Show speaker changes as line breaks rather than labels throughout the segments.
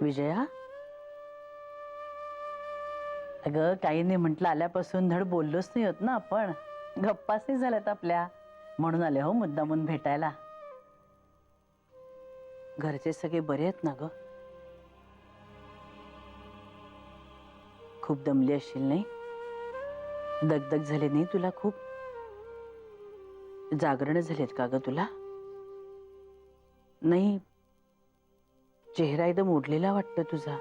विजया, अगं काही नाही म्हटलं, आल्यापासून धड बोललोच नाही होत ना आपण, गप्पाच नाही झाल्यात आपल्या, म्हणून आले हो मुद्दामून भेटायला. घरचे सगळे बरे आहेत ना ग? खूप दमली असशील नाही? दगदग झाली नाही तुला? खूप जागरण झालेत का ग तुला? नाही, चेहरा एकदम ओढलेला वाटतो तुझा.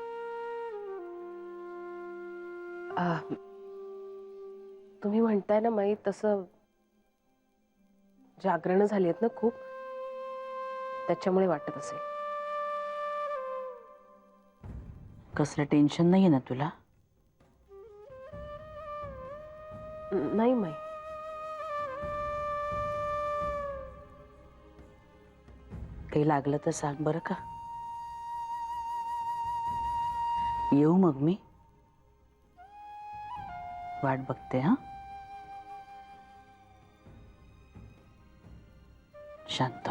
तुम्ही म्हणताय ना माई, तसं जागरण झाली आहेत ना खूप, त्याच्यामुळे वाटत असेल.
कसलं टेन्शन नाहीये ना तुला?
नाही माई.
काही लागलं तर सांग बरं का. येऊ मग मी? वाट बघते. हा, शांत.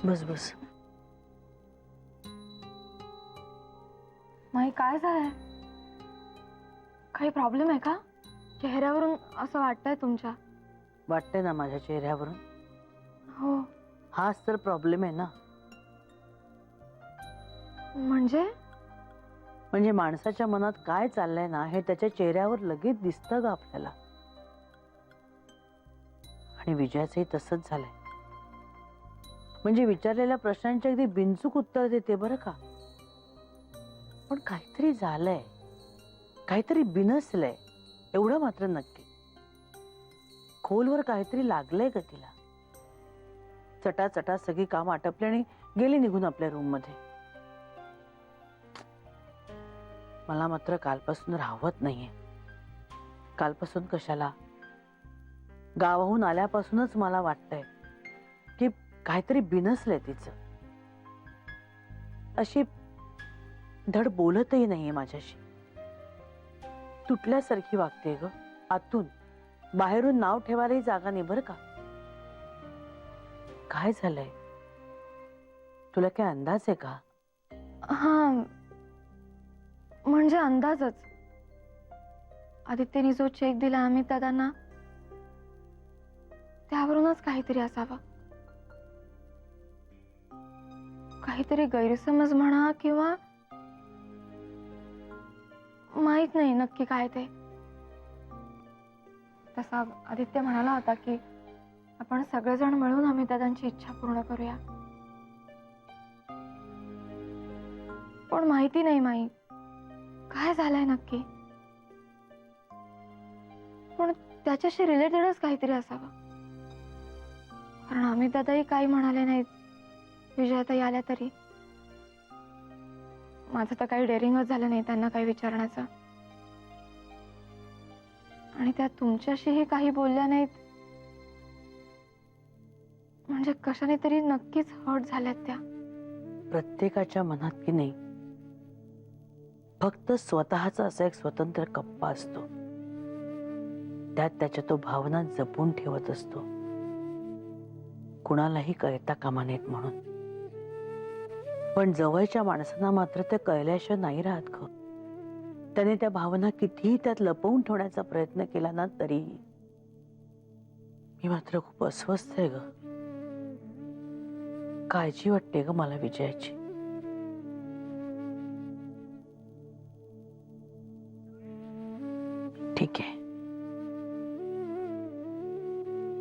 बस बस.
माई काय झालंय? काही प्रॉब्लेम आहे का? चेहऱ्यावरून असं वाटतंय तुमच्या.
वाटतंय ना माझ्या चेहऱ्यावरून?
हो.
हाच तर प्रॉब्लेम आहे ना. म्हणजे माणसाच्या मनात काय चाललंय ना हे त्याच्या चेहऱ्यावर लगेच दिसतं ग आपल्याला. आणि विजयाचंही तसंच झालंय. म्हणजे विचारलेल्या प्रश्नांची अगदी बिनचूक उत्तर देते बरं का. पण काहीतरी झालंय, काहीतरी बिनसलंय एवढं मात्र नक्की. खोलवर काहीतरी लागलंय का तिला. चटाचटा सगळी काम आटपली आणि गेली निघून आपल्या रूम मध्ये. मला मात्र कालपासून राहवत नाहीये. कालपासून कशाला, गावाहून आल्यापासूनच मला वाटतंय की काहीतरी बिनसलंय तिचं. अशी धड बोलतही नाहीये माझ्याशी. तुटल्यासारखी वागते ग आतून. बाहेरून नाव ठेवायलाही जागा नाही बरं का. काय झालंय तुला? काय अंदाज आहे का?
हा, म्हणजे अंदाजच. आदित्यने जो चेक दिला अमित दादांना, त्यावरूनच काहीतरी असावं. काहीतरी गैरसमज म्हणा किंवा माहित नाही नक्की काय ते. तसा आदित्य म्हणाला होता की आपण सगळेजण मिळून अमितदादांची इच्छा पूर्ण करूया. पण माहिती नाही माई काय झालंय नक्की. पण त्याच्याशी रिलेटेडच काहीतरी असावं. कारण अमितदादाही काही म्हणाले नाहीत विजयाताई आल्या तरी. माझं तर काही डेअरिंगच झालं नाही त्यांना काही विचारण्याचं. आणि त्या तुमच्याशीही काही बोलल्या नाहीत, म्हणजे कशाने तरी नक्कीच हर्ट झाल्यात त्या.
प्रत्येकाच्या मनात की नाही फक्त स्वतःचा असा एक स्वतंत्र कप्पा असतो. त्यात त्याच्या तो भावना जपून ठेवत असतो, कुणालाही कळता कामा नयेत म्हणून. पण जवळच्या माणसांना मात्र ते कळल्याशिवाय नाही राहत ग. त्याने त्या भावना कितीही त्यात लपवून ठेवण्याचा प्रयत्न केला ना तरी. मी मात्र खूप अस्वस्थ आहे ग. काळजी वाटते ग मला विजयाची. ठीक आहे,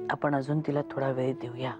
आपण अजून तिला थोडा वेळ देऊया.